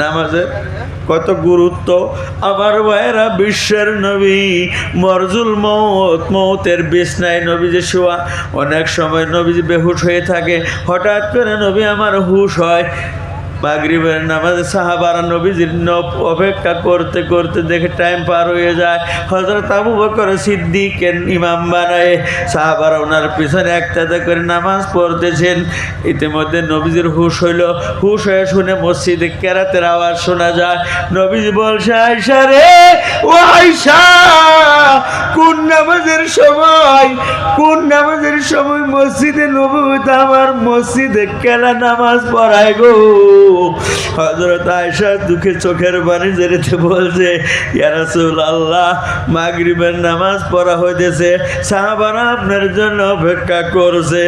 নামাজের কত গুরুত্ব আমার ভাইয়েরা। বিশ্বের নবী মরজুল মৌতের বিছনায় নবীজি শোয়া। অনেক সময় নবীজি বেহুশ হয়ে থাকে, হঠাৎ করে নবী আমার হুশ হয়। মাগরিবের নামাজে সাহাবারা নবীজির অপেক্ষা করতে করতে দেখে টাইম পার হয়ে যায়। হযরত আবু বকর সিদ্দিকের ইমাম বানায় সাহাবারা ওনার পিছনে একটাতে করে নামাজ পড়তেছেন। ইতিমধ্যে নবীজির হুশ হইল। হুশ হয়ে শুনে মসজিদে কেরাতের আওয়াজ শোনা যায়। নবীজি বলছে, আয়েশা রে, ও আয়েশা, কোন নামাজের সময় মসজিদে নববীতে আমার মসজিদে কেলা নামাজ পড়ায় গো। হযরত আয়েশা দুঃখে চোখের পানি ঝেড়েতে বলছে, ইয়া রাসূলুল্লাহ, মাগরিবের নামাজ পড়া হইতেছে, সাহাবারা আপনার জন্য অপেক্ষা করছে।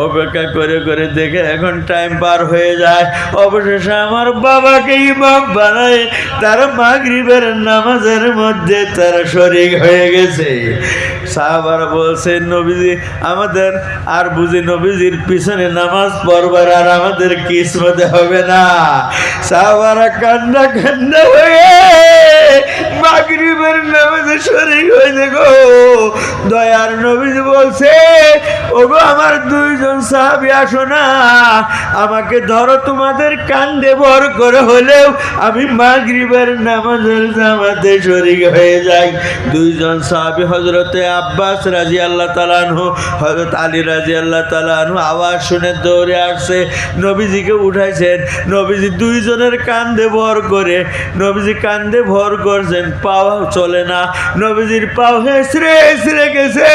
অপেক্ষা করে করে দেখে এখন টাইম পার হয়ে যায়। অবশেষে আমার বাবাকে ইমাম বানায় তারা মাগরিবের নামাজের মধ্যে তারা শরীক হয়ে গেছে। সাহাবারা বলছে, নবীজি আমাদের আর বুঝি নবীজির পিছনে নামাজ পড়বার আর আমাদের কিসমতে হবে না। সাহাবারা কান্না কান্না হয়ে মাগরিবের নামাজে শরীক হয়েছে গো। দয়ার নবীজি বলছে, ওগো আমার দুইজন সাহাবী, আসো না, আমাকে ধরো, তোমাদের কান্দে ভর করে হলেও আমি মাগরিবের নামাজের জামাতে শরীক হয়ে যাই। দুইজন সাহাবী হযরতে আব্বাস রাদিয়াল্লাহু তাআলা আনহু, হযরত আলী রাদিয়াল্লাহু তাআলা আনহু আওয়াজ শুনে দৌড়ে আসছে, নবীজিকে উঠাইছেন। নবীজি দুইজনের কান্দে ভর করে, নবীজি কান্দে ভর করছেন, পাও চলে না, নবীজির পাও হেসড়ে হেসড়ে গেছে।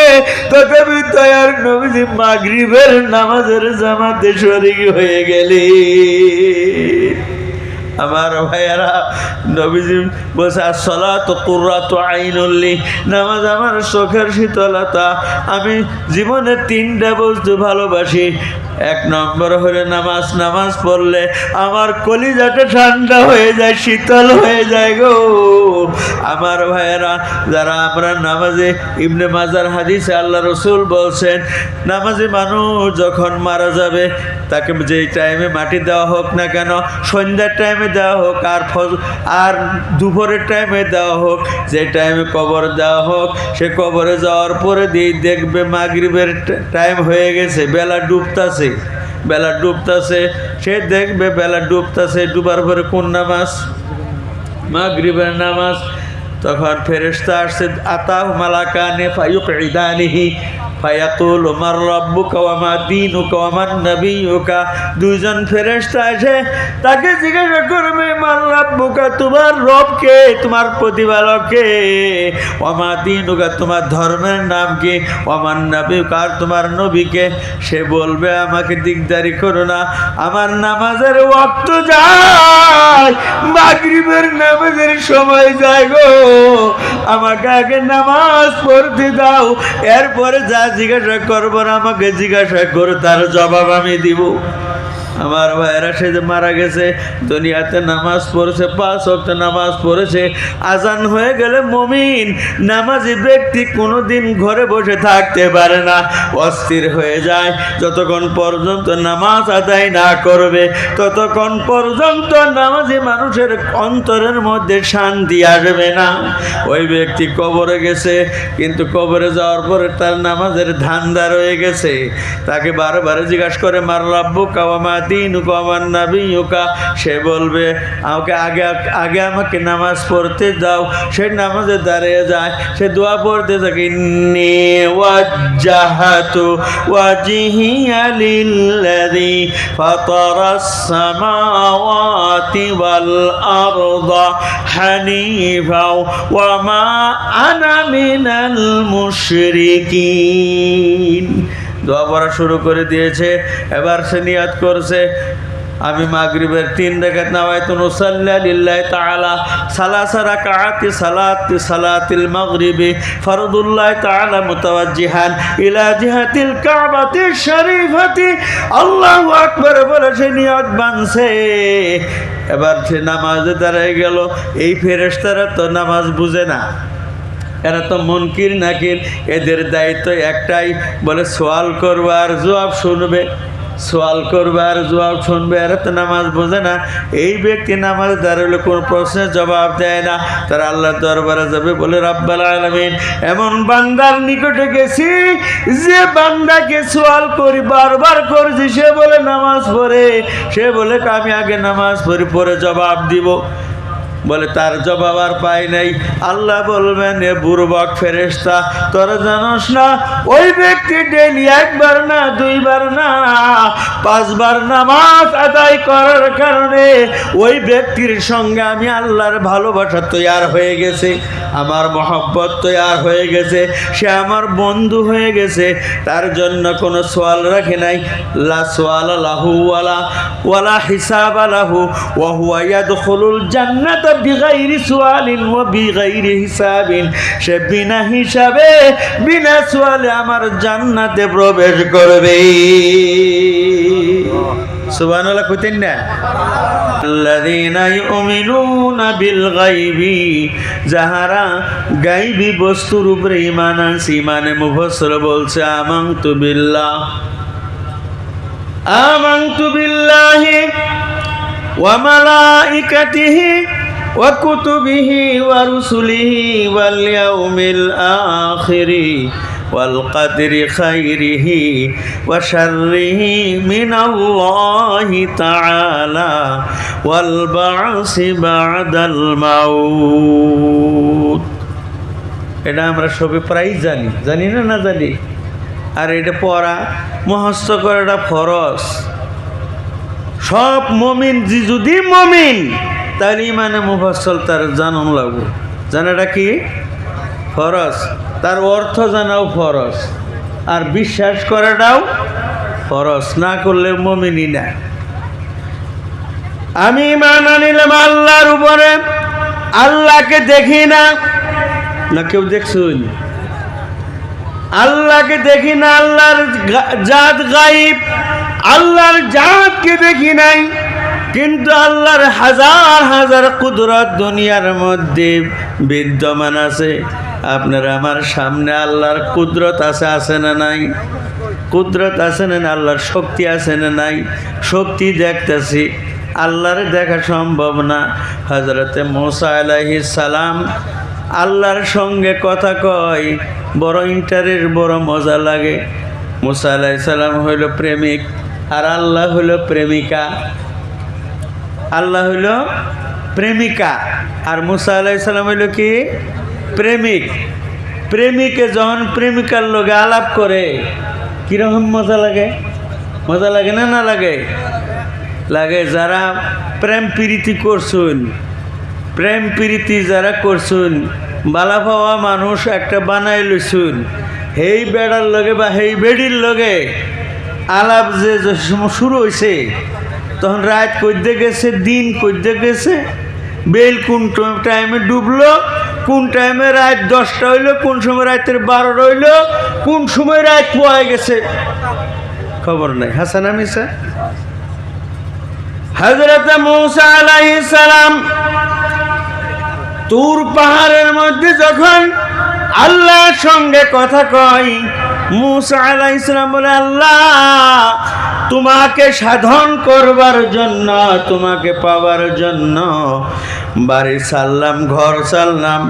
তথাপি দয়ার নবীজি মাগরিবের নামাজের জামাতে শরীক হয়ে গেলি। আমার ভাইয়ারা, নবীজি বলছে, আসসালাতু কুররাতু আইনুল লি, নামাজ আমার চোখের শীতলতা। আমি জীবনে তিনটা বস্তু ভালোবাসি। এক নম্বর হলে নামাজ। নামাজ পড়লে আমার কলিজাটা ঠান্ডা হয়ে যায়, শীতল হয়ে যায় গো। আমার ভাইয়েরা, যারা আমরা নামাজে, ইবনে মাজার হাদিসে আল্লাহ রসুল বলছেন, নামাজি মানুষ যখন মারা যাবে তাকে যেই টাইমে মাটি দেওয়া হোক না কেন, সন্ধ্যার টাইমে দেওয়া হোক আর দুপুরের টাইমে দেওয়া হোক, যে টাইমে কবর দেওয়া হোক, সে কবরে যাওয়ার পরে দিয়ে দেখবে মাগরিবের টাইম হয়ে গেছে, বেলা ডুবতাছে। সে দেখবে বেলা ডুবতাছে, ডুবার পরে কোন নামাজ? মাগরিবের নামাজ। তখন ফেরেশতা আসছে, আতাহু মালাকানে ফায়ুকঈদানিহি ফায়াকুলু মার রাব্বুকা ওয়া মা দীনুকা ওয়া মান নাবিয়্যুকা। দুইজন ফেরেশতা এসে তাকে জিজ্ঞাসা করবে, মার রাব্বুকা, তোমার রব কে, তোমার প্রতিপালক কে, ওয়া মা দীনুকা, তোমার ধর্মের নাম কি, ওয়া মান নাবিয়্যুকা, আর তোমার নবী কে। সে বলবে, আমাকে দিকদারি করো না, আমার নামাজের ওয়াক্ত যায়, মাগরিবের নামাজের সময় যায় গো, আমাকে আগে নামাজ পড়তে দাও, এরপরে যা জিজ্ঞাসা করবো না আমাকে জিজ্ঞাসা করো, তার জবাব আমি দিব। আমার ভাইয়েরা, সে যে মারা গেছে, দুনিয়াতে নামাজ পড়েছে, 5 ওয়াক্ত নামাজ পড়েছে, আজান হয়ে গেলে মুমিন নামাজি ব্যক্তি কোনোদিন ঘরে বসে থাকতে পারে না, অস্থির হয়ে যায়। যতক্ষণ পর্যন্ত নামাজ আদায় না করবে ততক্ষণ পর্যন্ত নামাজি মানুষের অন্তরের মধ্যে শান্তি আসবে না। ওই ব্যক্তি কবরে গেছে, কিন্তু কবরে যাওয়ার পরে তার নামাজের ধান্দা রয়ে গেছে। তাকে বারবার জিজ্ঞাসা করে, মার রাব্বুকা ওয়া মা দীনুকা ওয়া মান নাবিয়্যুকা। সে বলবে, আমাকে আগে আমাকে নামাজ পড়তে দাও। সে নামাজে দাঁড়িয়ে যায়, সে দোয়া পড়তে থাকে, ইন্নী ওয়াজ্জাহতু ওয়াজহিয়া লিল্লাযী ফাতারাস সামাওয়াতি ওয়াল আরদা হানিফা ওয়া মা আনা মিনাল মুশরিকিন। দোয়া পড়া শুরু করে দিয়েছে। এবার সে নিয়াত করছে, আমি মাগরিবের 3 রাকাত নাওয়াইতু নুসাল্লি লিল্লাহি তাআলা সালাসা রাকাআতি সালাতিল মাগরিবি ফরদুল্লাহি তাআলা মুতাওয়াজ্জিহান ইলা জিহাতিল কাবাতিশ শরীফাতি। আল্লাহু আকবার বলে সে নিয়ত বানছে। এবার সে নামাজে দাঁড়িয়ে গেল। এই ফেরেশতারা তো নামাজ বুঝে না, এরা তো মুনকির নাকির, এদের দায়িত্ব একটাই, বলে সওয়াল করবে আর জবাব শুনবে। সোয়াল করবে আর জবাব শুনবে, এরা তো নামাজ বোঝে না। এই ব্যক্তি নামাজ দাঁড়ালে কোনো প্রশ্নের জবাব দেয় না, তারা আল্লাহর দরবারে যাবে বলে রাব্বুল আলামিন এমন বান্দার নিকটে গেছি যে বান্দাকে সোয়াল করি বারবার করছি, সে বলে নামাজ পড়ে, সে বলে আমি আগে নামাজ পড়ি পরে জবাব দিব, বলে তার জবাব আর পাই নাই। আল্লাহ বলবেন এ বুড়বক ফেরেশতা, তোরা জানোস না ওই ব্যক্তি ডেলি একবার না দুইবার না 5 বার নামাজ আদায় করার কারণে ওই ব্যক্তির সঙ্গে আমি আল্লাহর ভালোবাসা তৈয়ার হয়ে গেছে, আমার মহব্বত তৈয়ার হয়ে গেছে, সে আমার বন্ধু হয়ে গেছে, তার জন্য কোনো সোয়াল রাখে নাই। লা সোয়াল লাহু ওয়ালা হিসাব লাহু ওয়া হুয়া ইয়াদখুলুল জান্নাতা বিগাইরি সোয়ালিন ওয়া বিগাইরি হিসাবিন, সে বিনা হিসাবে বিনা সোয়ালে আমার জান্নাতে প্রবেশ করবে। সুবহানাল্লাহ কইতেন না? আল্লাযীনা ইউমিনুনা বিল গায়বি, যাহারা গায়বী বস্তুর উপরে ঈমান আনছে। ঈমানে মুফাসসির বলছে আমানতু বিল্লাহি ওয়া মালাইকাতিহি ওয়া কুতুবিহি ওয়া রুসুলিহি ওয়াল ইয়াউমিল আখিরি ওয়াল কদরি খাইরিহি ওয়া শাররিহি মিনাল্লাহি তাআলা ওয়াল বা'সি বা'দাল মাউত। এটা আমরা সবে প্রায় জানি না জানি? আর এটা পড়া মুখস্থ করাটা ফরজ। সব মুমিন যদি মুমিন তার ঈমানে মুফাসসাল তার জানানো লাগবে। জানাটা কি? ফরজ। তার অর্থ জানাও ফরজ, আর বিশ্বাস করাটাও ফরজ, না করলে মুমিনই না। আমি ঈমান আনিলাম আল্লাহর উপরে, আল্লাহকে দেখি না, না কেউ দেখছুন? আল্লাহকে দেখি না, আল্লাহর জাত গায়েব, আল্লাহর জাতকে দেখি নাই, কিন্তু আল্লাহর হাজার হাজার কুদরত দুনিয়ার মধ্যে বিদ্যমান আছে। আপনারা আমার সামনে আল্লাহর কুদরত আছে না নাই? কুদরত আছে না? আল্লাহর শক্তি আছে না নাই? শক্তি দেখতেছি, আল্লাহর দেখা সম্ভব না। হযরতে মূসা আলাইহিস সালাম আল্লাহর সঙ্গে কথা কয়, বড় ইন্টারের বড় মজা লাগে। মূসা আলাইহিস সালাম হইল প্রেমিক আর আল্লাহ হইল প্রেমিকা। আল্লাহ হইল প্রেমিকা আর মূসা আলাইহিস সালাম হইল কি? প্রেমিক। প্রেমিকে যখন প্রেমিকার লগে আলাপ করে কিরকম মজা লাগে? মজা লাগে না? না লাগে? লাগে। যারা প্রেম প্রীতি করছুন, প্রেম প্রীতি যারা করছুন, বালা পাওয়া মানুষ একটা বানাই লইছুন, হেই বেড়ার লগে বা হেই বেড়ির লগে আলাপ যে শুরু হয়েছে, তখন রাত কইতে গেছে, দিন কইতে গেছে, বেল কোন টাইমে ডুবলো, কোন টাইমে রাত 10টা হইলো, কোন সময় রাতের 12টা হইলো, কোন সময় রাত পোয়া গেছে, খবর নাই। হাসান মিসা? হযরত মূসা আলাইহিস সালাম তুর পাহাড়ের মধ্যে যখন আল্লাহর সঙ্গে কথা কয়, মূসা আলাইহিস সালাম বলে আল্লাহ তোমাকে সাধন করবার জন্য, তোমাকে পাওয়ার জন্য বাড়ি সারলাম, ঘর সারলাম,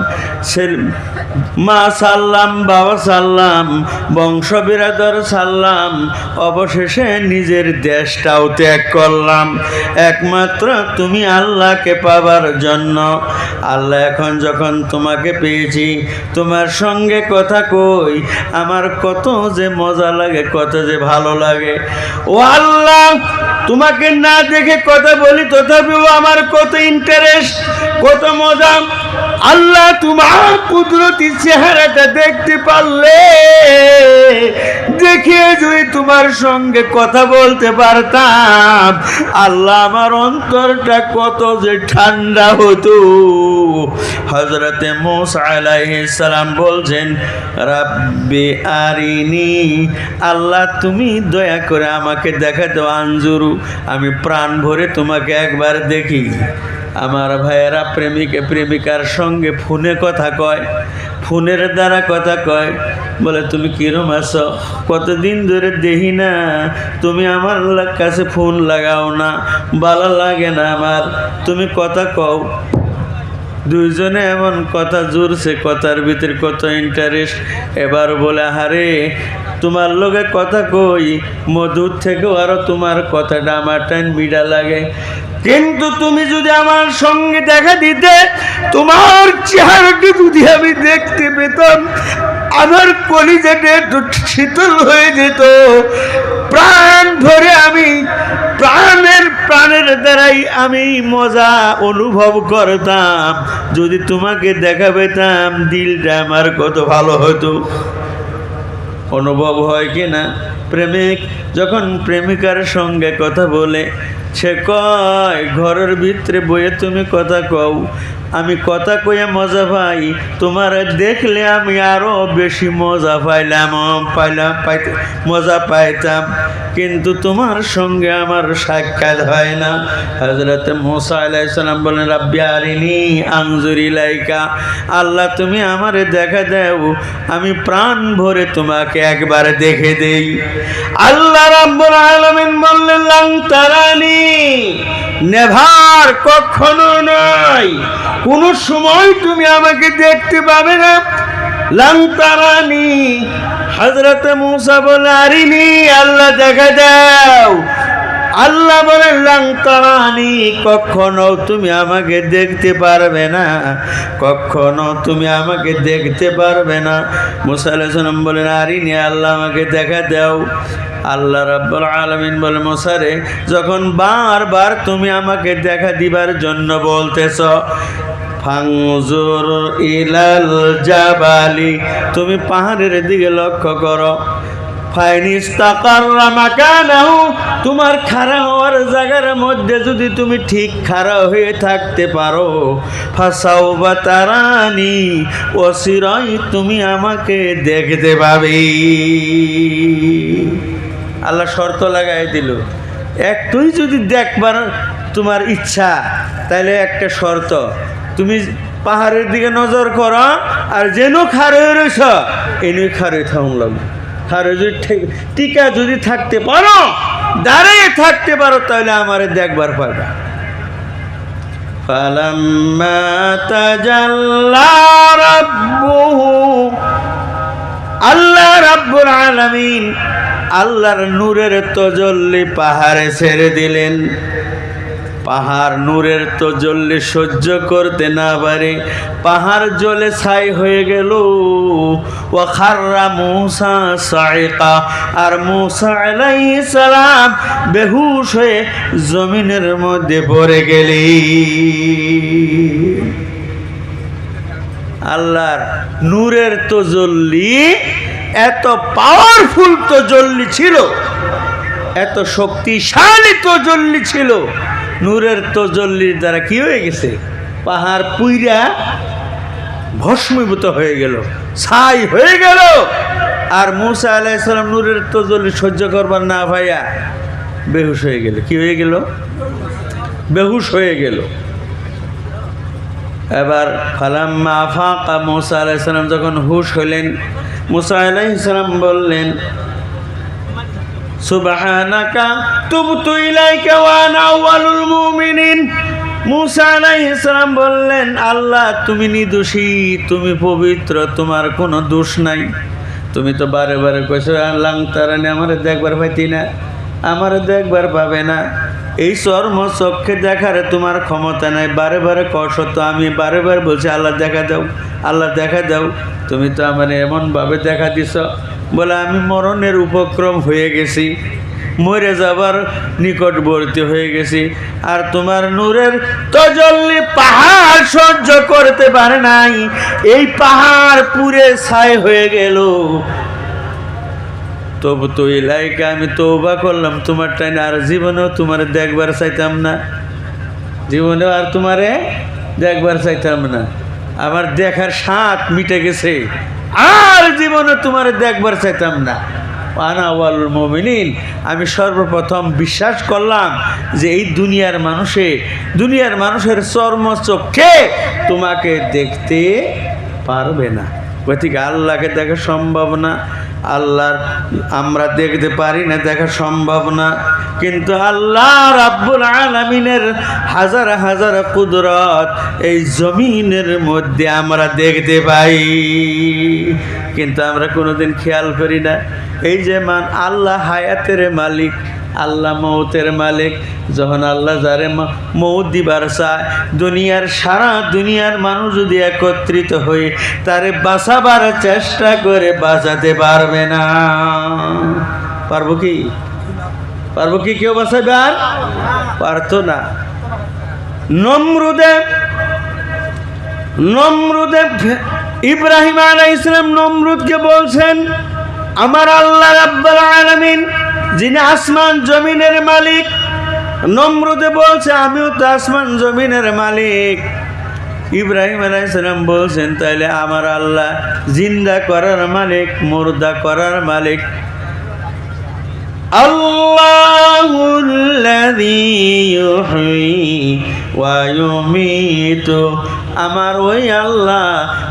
মা সারলাম, বাবা সারলাম, বংশ বিরাদর সারলাম, অবশেষে নিজের দেশটাও ত্যাগ করলাম একমাত্র তুমি আল্লাহকে পাবার জন্য। আল্লাহ এখন যখন তোমাকে পেয়েছি, তোমার সঙ্গে কথা কই, আমার কত যে মজা লাগে, কত যে ভালো লাগে। ও আল্লাহ, তোমাকে না দেখে কথা বলি, তথাপিও আমার কত ইন্টারেস্ট, কত মজা। আল্লাহ তোমার কুদরতি চেহারাটা দেখতে পারলে, দেখে যদি তোমার সঙ্গে কথা বলতে পারতাম, আল্লাহ আমার অন্তরটা কত যে ঠান্ডা হতো। হযরতে মূসা আলাইহিস সালাম বলছেন, রাব্বি আরিনি, আল্লাহ তুমি দয়া করে আমাকে দেখা দাও, আনজুরু, আমি প্রাণ ভরে তোমাকে একবার দেখি। আমার ভাইয়েরা প্রেমিকে প্রেমিকার সঙ্গে ফোনে কথা কয়, ফোনের দ্বারা কথা কয়, বলে তুমি কিরম আছো, কতদিন ধরে দেখি না, তুমি আমার কাছে ফোন লাগাও না, ভালো লাগে না আমার, তুমি কথা কও। দুইজনে এমন কথা জুড়ছে, কথার ভিতরে কত ইন্টারেস্ট। এবার বলে হারে তোমার লগে কথা কই, মধুর থেকেও আরো তোমার কথাটা আমার টাইম বিড়া লাগে, কিন্তু তুমি যদি আমার সঙ্গে দেখা দিতে, তোমার চেহারাটা যদি আমি দেখতে পেতাম, আমার কলিজাটা একটু শীতল হয়ে যেত, প্রাণ ভরে আমি প্রাণের দ্বারাই আমি মজা অনুভব করতাম। যদি তোমাকে দেখা পেতাম, দিলটা আমার কত ভালো হতো। অনুভব হয় কি না? প্রেমিক যখন প্রেমিকার সঙ্গে কথা বলে, সে কয় ঘরের ভিতরে বইয়ে তুমি কথা কও, আমি কথা কইয়া মজা পাই, তোমার দেখলে আমি আরো বেশি মজা মজা পাইতাম, কিন্তু তোমার সঙ্গে আমার সাক্ষাৎ হয় না। হযরত মুসা আলাইহিস সালাম বলেন রাব্বি আরিনি আনজুর ইলাইকা, আল্লাহ তুমি আমারে দেখা দাও, আমি প্রাণ ভরে তোমাকে একবার দেখে দেই। আল্লাহ রাব্বুল আলামিন বললেন লান তারানি, নেভার, কখনো নয়, কোন সময় তুমি আমাকে দেখতে পাবে না। লান তারানি, হযরত মুসা বলে আরিনি, আল্লাহ দেখা দাও। আল্লাহ বলেন লান তারানি, কখনো তুমি আমাকে দেখতে পারবে না, কখনো তুমি আমাকে দেখতে পারবে না। মুসা আলাইহিস সালাম বলেন আরিনি, আল্লাহ আমাকে দেখা দাও। আল্লাহ রাব্বুল আলামিন বলে মুসা রে, যখন বারবার তুমি আমাকে দেখা দিবার জন্য বলতেছ, ফাংজুর ইলাল জাবালি, তুমি পাহাড়ের দিকে লক্ষ্য করো, ফাইনিস্তাকাররা মাকানাহু, তোমার খাড়া হওয়ার জায়গার মধ্যে যদি তুমি ঠিক খাড়া হয়ে থাকতে পারো, ফাসাউবা তারানি, অচিরাই তুমি আমাকে দেখতে পাবে। আল্লাহ শর্ত লাগাই দিল, একটুই যদি দেখবার তোমার ইচ্ছা, তাহলে একটা শর্ত, তুমি পাহাড়ের দিকে নজর করো, আর যেন খাড়ে রয়েছ এনে খাড়ে থাকুন লাগবে। খাড়ে যদি টিকা যদি থাকতে পারো, দাঁড়িয়ে থাকতে পারো, তাহলে আমারে দেখবার পাবে। ফালাম্মা তাজাল্লা রাব্বুহু, আল্লাহ রাব্বুল আলামিন আল্লাহর নূরের তজল্লি পাহাড়ে ছেড়ে দিলেন। পাহাড় নূরের তজল্লি সহ্য করতে না পারে পাহাড় জ্বলে ছাই হয়ে গেল। ওয়া খাররা মূসা সাইকা, আর মূসা আলাইহিস সালাম বেহুশ হয়ে জমিনের মধ্যে পড়ে গেলেন। আল্লাহর নূরের তজল্লি এত পাওয়ারফুল তজল্লি ছিল, এত শক্তিশালী তজল্লি ছিল, নূরের তজল্লির দ্বারা কি হয়ে গেছে, পাহাড় পুইরা ভস্মীভূত হয়ে গেল, ছাই হয়ে গেল। আর মূসা আলাইহিস সালাম নূরের তজল্লি সহ্য করবার না ভাইয়া বেহুশ হয়ে গেল। কি হয়ে গেল? বেহুশ হয়ে গেল। এবার ফালাম্মা আফাকা, মূসা আলাইহিস সালাম যখন হুশ হলেন, মূসা আলাইহিস সালাম বললেন সুবহানাকা তুবতু ইলাইকা ওয়া আনা আউয়ালুল মুমিনিন। মূসা আলাইহিস সালাম বললেন আল্লাহ তুমি নির্দোষী, তুমি পবিত্র, তোমার কোনো দোষ নাই। তুমি তো বারে বারে কইছো লাং তারানি, আমারে দেখবার পাইতি না, আমারে দেখবার পাবে না, এই চর্ম চক্ষে দেখার তোমার ক্ষমতা নাই, বারে বারে কষ। তো আমি বারে বারে বলছি আল্লাহ দেখা দাও, আল্লাহ দেখা দাও, তুমি তো আমার এমনভাবে দেখা দিছ, বলে আমি মরণের উপক্রম হয়ে গেছি, মরে যাবার নিকটবর্তী হয়ে গেছি। আর তোমার নূরের তজল্লি পাহাড় সহ্য করতে পারে নাই, এই পাহাড় পুরে ছাই হয়ে গেল। তবু তো ইলাইকা, আমি তওবা করলাম তোমার টাইনে, আর জীবনেও তোমার দেখবার চাইতাম না, জীবনেও আর তোমারে দেখবার চাইতাম না, আমার দেখার স্বাদ মিটে গেছে, আর জীবনে তোমার দেখবার চাইতাম না। আনা আউয়ালুল মুমিনিন, আমি সর্বপ্রথম বিশ্বাস করলাম যে এই দুনিয়ার মানুষের চর্ম চক্ষে তোমাকে দেখতে পারবে না। ওই থেকে আল্লাহকে দেখা সম্ভব না, আল্লাহর আমরা দেখতে পারি না, দেখা সম্ভব না, কিন্তু আল্লাহ রাব্বুল আলামিনের হাজার হাজার কুদরত এই জমিনের মধ্যে আমরা দেখতে পাই, কিন্তু আমরা কোনোদিন খেয়াল করি না। এই যে আল্লাহ হায়াতের মালিক, আল্লাহ মৌতের মালিক। যখন আল্লাহ যারে মৌত দিবার চায়, সারা দুনিয়ার মানুষ যদি একত্রিত হয়ে তারে বাঁচাবার চেষ্টা করে, বাঁচাতে পারবে না। পারবো কি? পারবো কি? কেউ বাঁচাবে? আর পারতো না। নমরুদে ইব্রাহিম আলাইহিস সালাম নমরুদকে বলছেন, আমার আল্লাহ রাব্বুল আলামিন যিনি আসমান জমিনের মালিক। নমরুদে বলছে, আমিও তো আসমান জমিনের মালিক। ইব্রাহিম আলাইহিস সালাম বলছেন, তাইলে আমার আল্লাহ জিন্দা করার মালিক, মুর্দা করার মালিক। আল্লাহুল্লাযী ইউহয়ী ওয়া ইউমীতু, আমার ওই আল্লাহ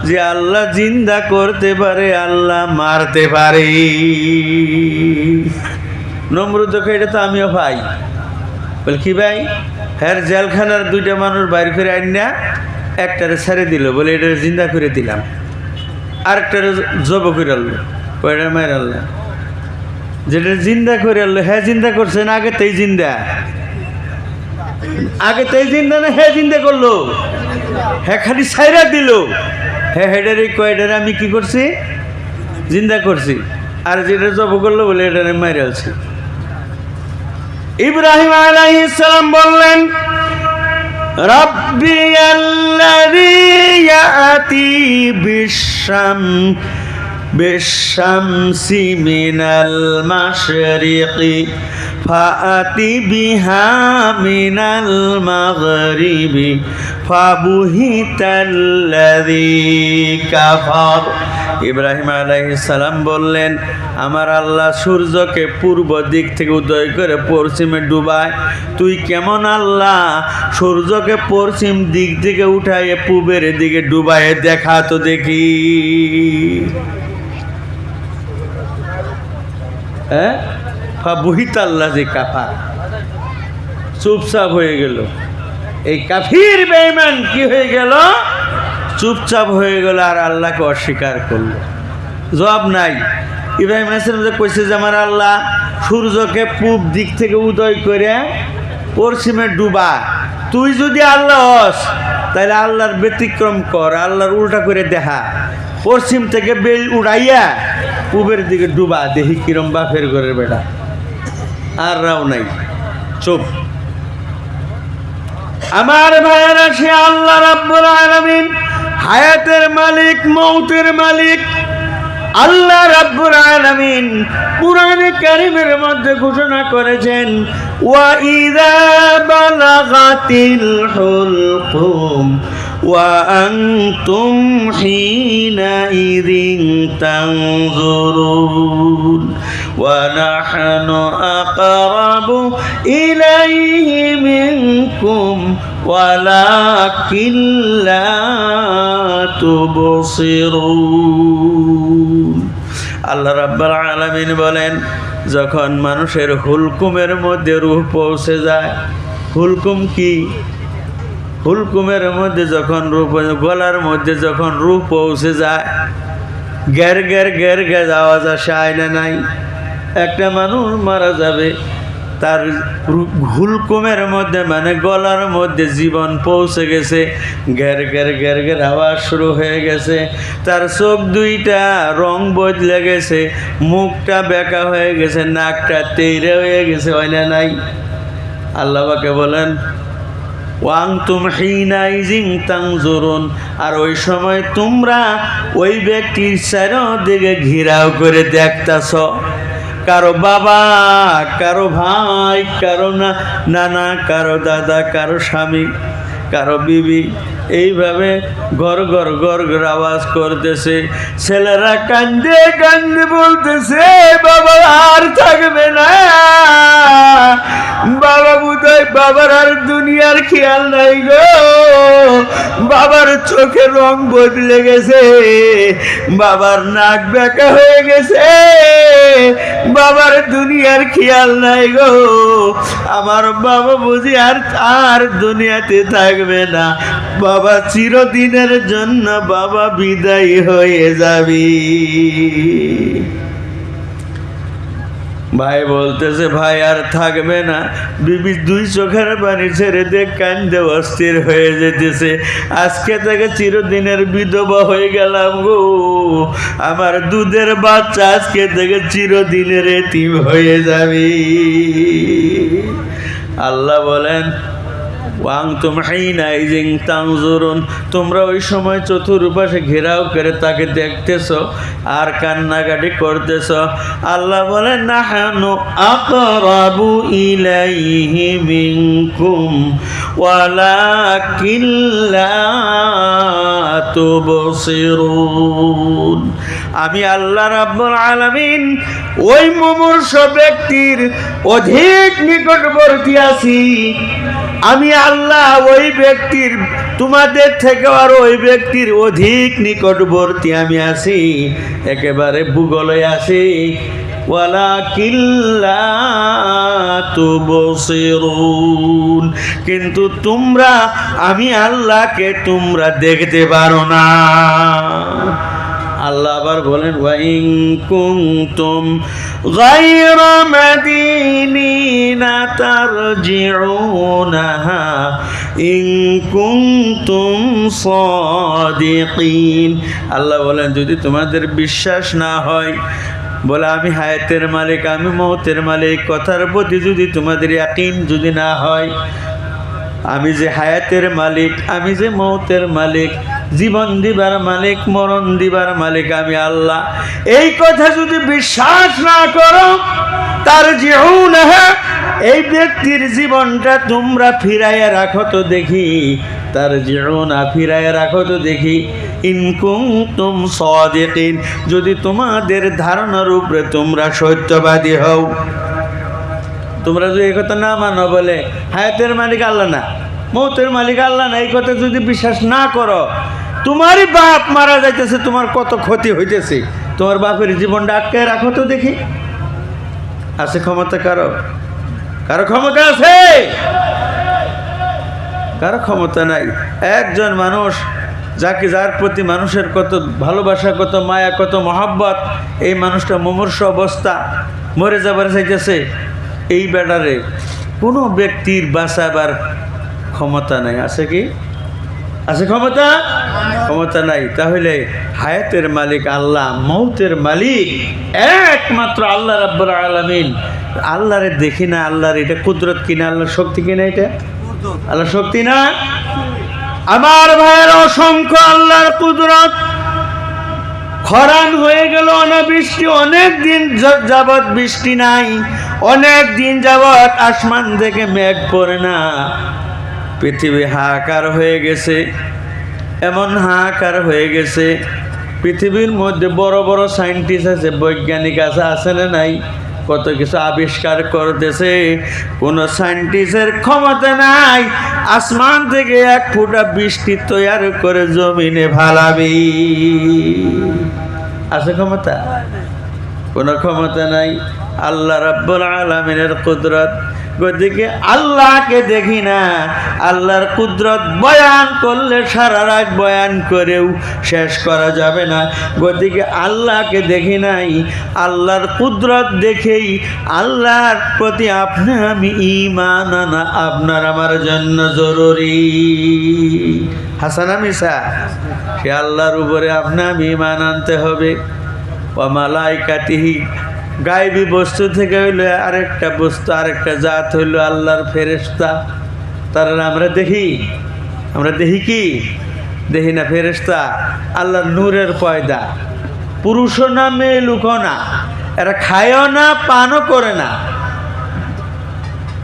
যে আল্লাহ জিন্দা করতে পারে, আল্লাহ মারতে পারে। নমরুদ এটা তো আমিও ভাই। বল কি ভাই? হ্যাঁ, জেলখানার দুইটা মানুষ বাইর করে আইন না, একটারে ছেড়ে দিল, বলে এটা জিন্দা করে দিলাম, আরেকটারে জব করে আনলো, ওইটা মার আল্লাহ। যেটা জিন্দা করে আনলো, হ্যাঁ জিন্দা করছেন, আগে তেই জিন্দা, আগে তেই জিন্দা না, হ্যাঁ জিন্দা করলো, হ্যাঁ খালি ছাইরা দিল, হ্যাঁ হেডারে কয়ডারে আমি কি করছি? জিন্দা করছি। আর যেটা জব করলো বলে এটারে মাইরে আলছি। ইব্রাহিম আলাইহিস সালাম বললেন, রাব্বি আল্লাযী ইয়াতি বিশ-শামসি মিনাল মাশরিকি ফাআতি বিহা মিনাল মাগরিবি ফাবুহিতাল্লাযী কাফার। ইব্রাহিম আলাইহিস সালাম বললেন, আমার আল্লাহ সূর্যকে পূর্ব দিক থেকে উদয় করে পশ্চিমে ডুবায়, তুই কেমন আল্লাহ? সূর্যকে পশ্চিম দিক থেকে উঠাইয়ে পূবের দিকে ডুবায় দেখা তো দেখি। হ্যাঁ, ফাবুহিতাল্লাযী কাফার, চুপচাপ হয়ে গেল। এই কাফির বেঈমান কি হয়ে গেল? চুপচাপ হয়ে গেল, আর আল্লাহকে অস্বীকার করলো, জবাব নাই। ইব্রাহিম আলাইহিস সালাম যে কইছে যে আমার আল্লাহ সূর্যকে পূব দিক থেকে উদয় করে পশ্চিমে ডুবা, তুই যদি আল্লাহ হস তাহলে আল্লাহর ব্যতিক্রম কর, আল্লাহর উল্টা করে দেখা, পশ্চিম থেকে বেল উড়াইয়া পূবের দিকে ডুবা, দেখি কিরম বাপের ঘরের বেটা। আর রাও নাই, চুপ। আমার ভাইয়েরা, সে আল্লাহ রাব্বুল আলামিন হায়াতের মালিক, মৌতের মালিক। আল্লাহ রাব্বুল আলামিন কুরআনে কারীমের মধ্যে ঘোষণা করেছেন, ওয়া ইযা বালাগাতিল হুলকুম ওয়া আনতুম হিনা ইযিন তানজুরুন ওয়া নাহনু আকরাবু ইলাইহি মিনকুম ওয়ালাকিন লা তুবসিরুন। আল্লাহ রাব্বুল আলামিন বলেন, যখন মানুষের হুলকুমের মধ্যে রূহ পৌঁছে যায়। হুলকুম কি? হুলকুমের মধ্যে যখন রূহ, গলার মধ্যে যখন রূহ পৌঁছে যায়, গ্যার গ্যার গ্যার গ্যার আওয়াজ আসে, আয়না নাই। একটা মানুষ মারা যাবে, তার হুলকুমের মধ্যে মানে গলার মধ্যে জীবন পৌঁছে গেছে, ঘের ঘের ঘের ঘের আওয়াজ শুরু হয়ে গেছে, তার চোখ দুইটা রং বদলে গেছে, মুখটা বেঁকা হয়ে গেছে, নাকটা তেইরে হয়ে গেছে, হয় না নাই? আল্লাহ পাকে বলেন, ওয়ান্তুম হিনাইজিন তানজুরুন, আর ওই সময় তোমরা ওই ব্যক্তির চারিদিকে ঘেরাও করে দেখতাছ। কারো বাবা, কারো ভাই, কারো নানা, কারো দাদা, কারো স্বামী, কারো বিবি, এইভাবে ঘর ঘর ঘর ঘর আওয়াজ করতেছে। ছেলেরা কান্দে কান্দে বলতেছে, বাবা আর থাকবে না, বাবা বুঝায়, বাবার আর দুনিয়ার খেয়াল নাই গো, বাবার চোখের রং বদলে গেছে, বাবার নাক বেঁকা হয়ে গেছে, বাবার দুনিয়ার খেয়াল নাই গো, আমার বাবা বুঝি আর দুনিয়াতে থাকবে না, বাবা চিরদিনের জন্য বাবা বিদায় হয়ে যাবি। ভাই বলতেছে ভাই আর থাকবে না। বিবি দুই চোখের পানি ছেড়ে দিয়ে কান্দে অস্থির হয়ে যেতেছে, আজকে থেকে চিরদিনের বিধবা হয়ে গেলাম গো, আমার দুধের বাচ্চা আজকে থেকে চিরদিনের এতিম হয়ে যাবে। আল্লাহ বলেন ওয়াংতুম হিনাইযিন তানজুরুন, তোমরা ওই সময় চতুর্পাশে ঘেরাও করে তাকে দেখতেছো আর কান্নাকাটি করতেছো। আল্লাহ বলেন নাহনু আকরাবু ইলাইহি মিনকুম ওয়ালাকিন লা তুবসিরুন, আমি আল্লাহ রাব্বুল আলামিন ওই মুমূর্ষ ব্যক্তির অধিক নিকটবর্তী আছি। আমি আল্লাহ ওই ব্যক্তির তোমাদের থেকে আর ওই ব্যক্তির অধিক নিকটবর্তী আমি আছি, একেবারে ভূগোলে আছি। ওয়ালাকিন লা তুবসিরুন, কিন্তু তোমরা আমি আল্লাহকে তোমরা দেখতে পারো না। আল্লাহ আবার বলেন ওয়াইন কুনতুম গায়রা মাদিনিনা তারজিউনাহা ইন কুনতুম সাদিকিন, আল্লাহ বলেন যদি তোমাদের বিশ্বাস না হয়, বলে আমি হায়াতের মালিক, আমি মৌতের মালিক, কথার প্রতি যদি তোমাদের ইয়াকিন যদি না হয়, আমি যে হায়াতের মালিক, আমি যে মৌতের মালিক, জীবন দিবার মালিক, মরণ দিবার মালিক আমি আল্লাহ, এই কথা যদি বিশ্বাস না করো, তার জিউনাহা, এই ব্যক্তির জীবনটা তোমরা ফিরাইয়া রাখো তো দেখি, তার জিউনা ফিরাইয়া রাখো তো দেখি, ইন কুনতুম সাদিকিন, যদি তোমাদের ধারণার উপরে তোমরা সত্যবাদী হও। তোমরা যদি এই কথা না মানো, বলে হায়াতের মালিক আল্লাহ না, মৌতের মালিক আল্লাহ না, এই কথা যদি বিশ্বাস না করো, তোমারই বাপ মারা যাইতেছে, তোমার কত ক্ষতি হইতেছে, তোমার বাপের জীবনটা আটকে রাখো তো দেখি। আছে ক্ষমতা কারো? কারো ক্ষমতা আছে? কারো ক্ষমতা নাই। একজন মানুষ যাকে, যার প্রতি মানুষের কত ভালোবাসা, কত মায়া, কত মহব্বত, এই মানুষটা মুমূর্ষ অবস্থা মরে যাবার চাইতেছে, এই ব্যাটারে কোনো ব্যক্তির বাঁচাবার ক্ষমতা নাই। আছে কি? আছে ক্ষমতা? ক্ষমতা নাই। তাহলে হায়াতের মালিক আল্লাহ, মৌতের মালিক একমাত্র আল্লাহ রাব্বুল আলামিন। আল্লাহরে দেখি না, আল্লাহর এটা কুদরত কিনা, আল্লাহর শক্তি কিনা, এটা আল্লাহর শক্তি না। আমার ভাইয়ের অসংখ্য আল্লাহর কুদরত। খরান হয়ে গেল, অনাবৃষ্টি, অনেক দিন যাবৎ বৃষ্টি নাই, অনেক দিন যাবৎ আসমান থেকে মেঘ পড়ে না, পৃথিবী হাহাকার হয়ে গেছে, এমন হাহাকার হয়ে গেছে, পৃথিবীর মধ্যে বড় বড় সায়েন্টিস্ট আছে, বৈজ্ঞানিক আছে না নাই, কত কিছু আবিষ্কার করতেছে, কোনো সায়েন্টিস্টের ক্ষমতা নাই আসমান থেকে এক ফোঁটা বৃষ্টি তৈরি করে জমিনে ভালাবি। আছে ক্ষমতা? কোনো ক্ষমতা নাই। আল্লাহ রাব্বুল আলামিনের কুদরত। গতিকে আল্লাহকে দেখি না, আল্লাহর কুদরত বয়ান করলে সারা রাত বয়ান করেও শেষ করা যাবে না। গতিকে আল্লাহকে দেখি নাই, আল্লাহর কুদরত দেখেই আল্লাহর প্রতি আপনি আমি ঈমান আনা আপনার আমার জন্য জরুরি। হাসানা মিসা? সে আল্লাহর উপরে আপনি আমি ঈমান আনতে হবে। ওয়া মালাইকাতিহি, গায়েবী বস্তু থেকে হইলো আরেকটা বস্তু, আরেকটা জাত হইলো আল্লাহর ফেরেশতা। তারা আমরা দেখি? আমরা দেখি কি? দেখি না। ফেরেশতা আল্লাহর নূরের পয়দা, পুরুষও না মেয়ে লোকও না, এরা খায়ও না পানও করে না।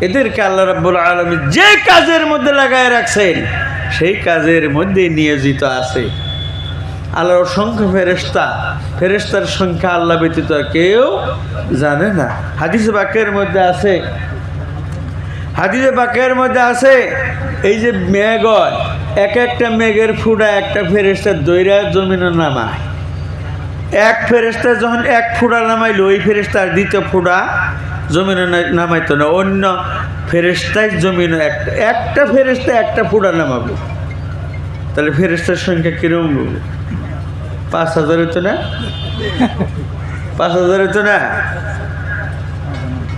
এদেরকে আল্লাহ রাব্বুল আলামিন যে কাজের মধ্যে লাগায় রাখছেন সেই কাজের মধ্যে নিয়োজিত আছে। আল্লাহর অসংখ্য ফেরেশতা, ফেরেশতার সংখ্যা আল্লাহ ব্যতীত কেউ জানে না। হাদিসে পাকের মধ্যে আছে, হাদিসে পাকের মধ্যে আছে, এই যে মেঘ হয়, এক একটা মেঘের ফুটা একটা ফেরেশতা দইরা জমিনে নামায়। এক ফেরেশতা যখন এক ফুটা নামাইলো, ওই ফেরেশতা আর দ্বিতীয় ফুটা জমিনে নামাইতো না, অন্য ফেরেশতাই জমিনে একটা ফেরেশতা একটা ফুটা নামাবো। তাহলে ফেরেশতার সংখ্যা কিরকম? 5,000 হতো না? 5,000 হতো না?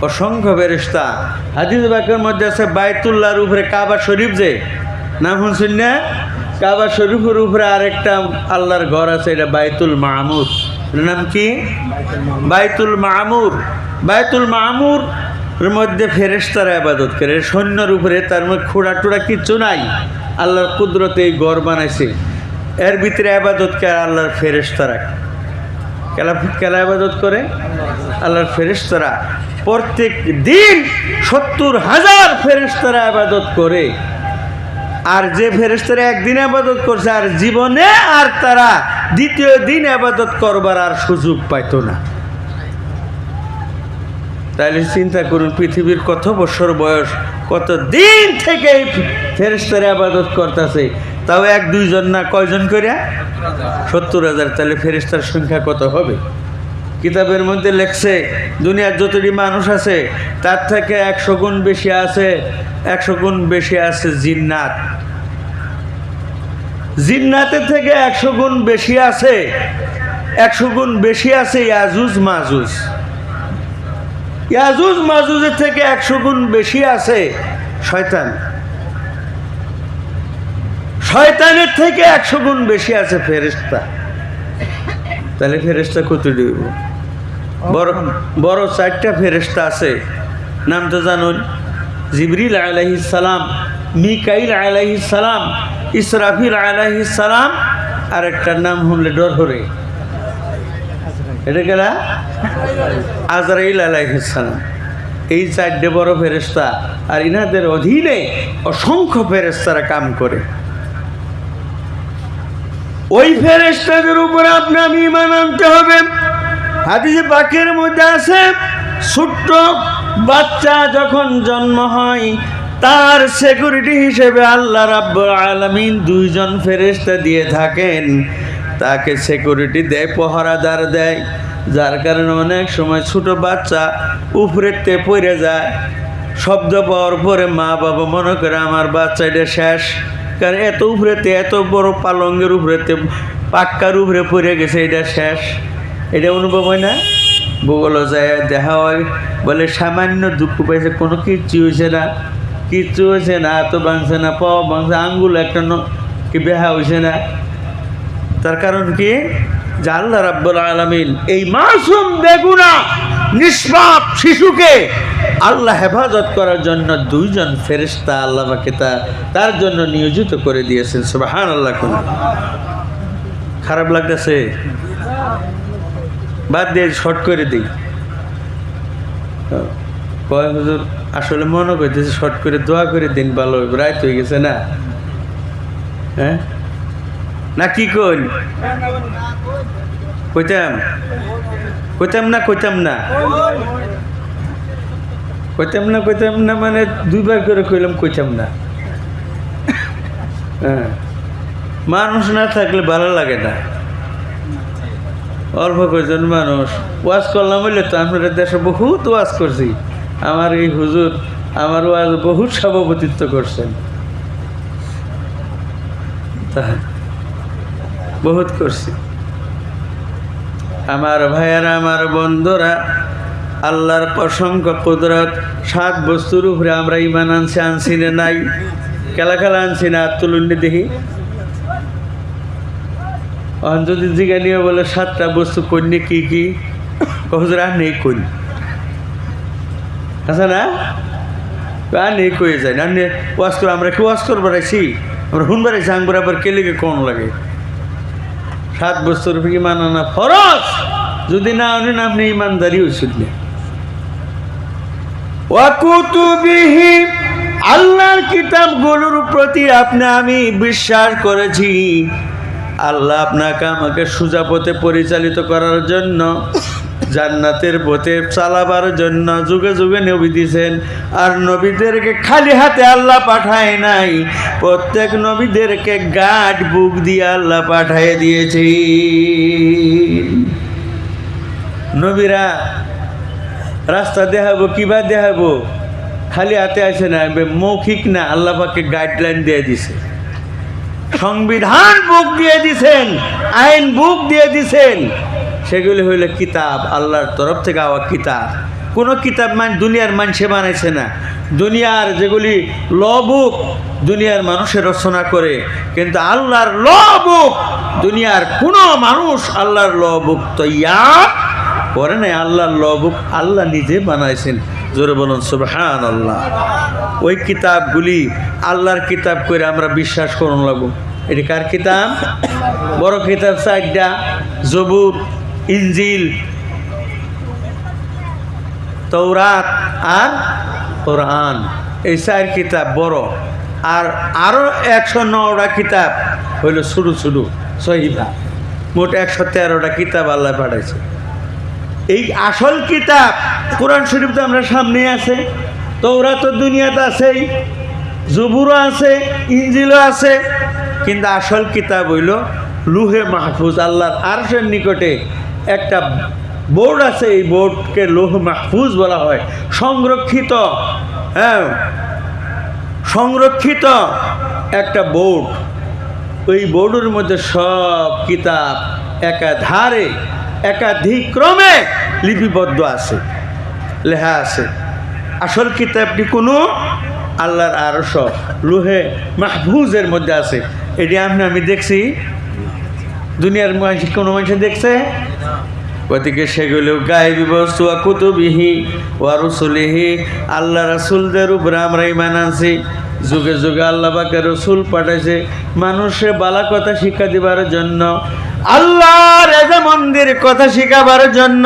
অসংখ্য ফেরেশতা। হাদিস বাক্যের মধ্যে আছে বাইতুল্লাহর উপরে কাবা শরীফ, যে নাম শুনছেন না? কাবা শরীফের উপরে আরেকটা আল্লাহর ঘর আছে, এটা বাইতুল মামুর। নাম কি? বাইতুল মামুর। বাইতুল মামুর মধ্যে ফেরেশতারা ইবাদত করে, সৈন্যর উপরে, তার মধ্যে খোড়া টোড়া কিচ্ছু নাই। আল্লাহর কুদরতে এই ঘর বানাইছে, এর ভিতরে ইবাদত করে আল্লাহর ফেরেশতারা। কেলা ইবাদত করে আল্লাহর ফেরেশতারা। প্রত্যেক দিন 70,000 ফেরেশতারা ইবাদত করে। আর যে ফেরেশতারা একদিন ইবাদত করছে, আর জীবনে আর তারা দ্বিতীয় দিন ইবাদত করবার আর সুযোগ পাইতো না। তাহলে চিন্তা করুন, পৃথিবীর কত বছর বয়স, কত দিন থেকে এই ফেরেশতারা ইবাদত করতেছে, তাও 1-2 জন না, কয়জন করে? 70,000। তাহলে ফেরেশতার সংখ্যা কত হবে? কিতাবের মধ্যে লেখছে দুনিয়ার যতটি মানুষ আছে তার থেকে 100 গুণ বেশি আছে, 100 গুণ বেশি আছে জিন্নাত। জিন্নাতের থেকে 100 গুণ বেশি আছে, 100 গুণ বেশি আছে ইয়াজুজ মাজুজ। ইয়াজুজ মাজুজের থেকে 100 গুণ বেশি আছে শয়তান। শয়তানের থেকে 100 গুণ বেশি আছে ফেরেশতা। তাহলে ফেরেশতা কত দিব? বড় বড় 4টা ফেরেশতা আছে, নাম তো জানুন। জিবরিল আলাইহিস সালাম, মিকাইল আলাইহিস সালাম, ইসরাফিল আলাইহিস সালাম, আর একটার নাম শুনলে ডর হরে, এটা গেলা আজরাইল আলাইহিস সালাম। এই 4টে বড় ফেরেশতা, আর ইনাদের অধীনে অসংখ্য ফেরেশতারা কাম করে। ওই ফেরেশতাদের উপর আমি ঈমান আনতে হবে। হাদিসে পাকের মধ্যে আছে, ছোট্ট বাচ্চা যখন জন্ম হয়, তার সিকিউরিটি হিসেবে আল্লাহ রাব্বুল আলামিন 2 জন ফেরেশতা দিয়ে থাকেন। তাকে সিকিউরিটি দেয়, পহরাদার দেয়, যার কারণে অনেক সময় ছোট বাচ্চা উপরেতে পড়ে যায়। শব্দ পাওয়ার পরে মা বাবা মনে করে আমার বাচ্চাটা শেষ, কারণ এত উপরেতে, এত বড় পালঙ্গের উপরেতে, পাক্কার উপরে পড়ে গেছে, এটা শেষ। এটা অনুভব হয় না? বগলে যায়, দেখা হয়, বলে সামান্য দুঃখ পাইছে, কোনো কিচ্ছু হয়েছে না, কিচ্ছু হয়েছে না, এত ভাঙছে না, পাওয়া ভাঙছে, আঙ্গুল একটা কি বেহা হয়েছে না। তার কারণ কি? যে আল্লাহ রাব্বুল আলামিন এই মাসুম বেগুনা নিষ্পাপ শিশুকে আল্লাহ হেফাজত করার জন্য 2 জন ফেরেশতা আল্লাহ পাকে তার জন্য নিয়োজিত করে দিয়েছেন। সুবহানাল্লাহ। কোন খারাপ লাগতেছে? বাদ দিয়ে শর্ট করে দিই। কয় হুজুর আসলে মনে করতেছে শর্ট করে দোয়া করে দিন, ভালো হবে, রাত হয়ে গেছে না? হ্যাঁ না, কি কই? কইতাম কইতাম না কইতাম না কইতাম না কইতাম না মানে 2 বার করে কইলাম কইতাম না। হ্যাঁ, মানুষ না থাকলে ভালো লাগে না। অল্প কয়েকজন মানুষ ওয়াজ করলাম বললে তো, আমরা দেশে বহুত ওয়াজ করছি। আমার এই হুজুর আমার ওয়াজ বহুত সভাপতিত্ব করছেন, বহুত করছি। আমার ভাইয়ারা, আমার বন্ধুরা, আল্লাহর অসংখ্য কুদরত। 7 বস্তুর উপরে আমরা ঈমান আনছি না নাই? খেলা আনছি না? তুলুন দেখি। যদি জিগা নিয়ে বলে 7টা বস্তু কন্যা কি কি, হুজুর আর নেই কই, আচ্ছা না, আর নেই কয়ে যায় না। ওয়াজ করে আমরা কি ওয়াজ করবো রাইছি, আমরা হুন বাড়াইছি, আঙ্গুর আবার কেলিকে কোন লাগে। 7 বস্তুর উপরে ঈমান আনা ফরজ। যদি না আনেন আপনি ঈমানদারি হয়েছিল। ওয়াকুতুবিহি, আল্লাহর কিতাবগুলোর প্রতি আমি বিশ্বাস করেছি। আল্লাহ আপনাকে আমাকে সোজা পথে পরিচালিত করার জন্য জান্নাতের পথে চালাবার জন্য যুগে যুগে নবী দিয়েছেন। আর নবীদেরকে খালি হাতে আল্লাহ পাঠায় নাই, প্রত্যেক নবীদেরকে গাইড বুক দিয়ে আল্লাহ পাঠিয়ে দিয়েছে। নবীরা রাস্তা দেখাবো, কিবা দেখাবো, খালি হাতে আসে না, মৌখিক না, আল্লাহ পাকে গাইডলাইন দিয়ে দিছে, সংবিধান বুক দিয়ে দিছেন, আইন বুক দিয়ে দিছেন। সেগুলি হইল কিতাব, আল্লাহর তরফ থেকে আওয়া কিতাব। কোনো কিতাব দুনিয়ার মানুষে বানাইছে না। দুনিয়ার যেগুলি ল বুক দুনিয়ার মানুষের রচনা করে, কিন্তু আল্লাহর ল বুক দুনিয়ার কোনো মানুষ আল্লাহর ল বুক তৈয়ার করে নাই। আল্লাহর ল বুক আল্লাহ নিজে বানাইছেন। জোরে বলুন সুবহানাল্লাহ। ওই কিতাবগুলি আল্লাহর কিতাব করে আমরা বিশ্বাস করুন লাগবো। এটি কার কিতাব? বড় কিতাব চারটা, জবুর, ইনজিল, তৌরাত আর কোরআন। এই চার কিতাব বড়। আর আরও 109টা কিতাব হইল ছোটো ছোটো সহিফা। মোট 113টা কিতাব আল্লাহ পাঠাইছে। এই আসল কিতাব কোরআন শরীফ তো আমরা সামনে আছে, তৌরাত তো দুনিয়াতে আছেই, জবুরও আছে, ইনজিলও আছে, কিন্তু আসল কিতাব হইল লুহে মাহফুজ। আল্লাহর আরশের নিকটে একটা বোর্ড আছে, এই বোর্ডকে লৌহ মাহফুজ বলা হয়। সংরক্ষিত, হ্যাঁ, সংরক্ষিত একটা বোর্ড। ওই বোর্ডের মধ্যে সব কিতাব একাধারে একাধিক ক্রমে লিপিবদ্ধ আছে, লেখা আছে। আসল কিতাবটি কোনো আল্লাহর আরশ লৌহে মাহফুজের মধ্যে আছে। এটি আমি দেখছি, দুনিয়ার মানুষ কোনো মানুষ দেখছে? গতিকে সেগুলো গায়েবী বস্তু, কুতুবিহি ওয়া রুসুলিহি, আল্লাহ রাসূলদের উপরে আমরা ঈমান আনছি। যুগে যুগে আল্লাহ পাকে রসুল পাঠাইছে মানুষের বালা কথা শিক্ষা দিবার জন্য, আল্লাহর মন্দির কথা শিখাবার জন্য।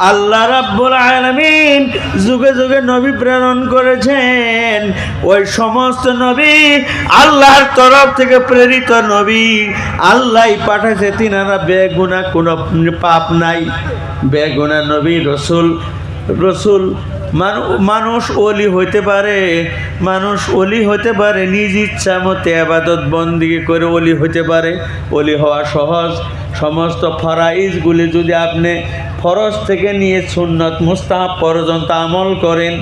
আল্লাহ রাব্বুল আলামিন যুগে যুগে নবী প্রেরণ করেছেন। ওই সমস্ত নবী আল্লাহর তরফ থেকে প্রেরিত নবী, আল্লাহই পাঠাইছে। তিনারা বেগুনা, কোনো পাপ নাই, বেগুনা নবী রসুল। রসুল মানুষ ওলি হইতে পারে, মানুষ ওলি হতে পারে, নিজ ইচ্ছা মতে ইবাদত বন্দেগী করে ওলি হতে পারে। ওলি হওয়া সহজ। সমস্ত ফরাইজগুলি যদি আপনি ফরজ থেকে নিয়ে সুন্নত মুস্তাহাব পর্যন্ত আমল করেন,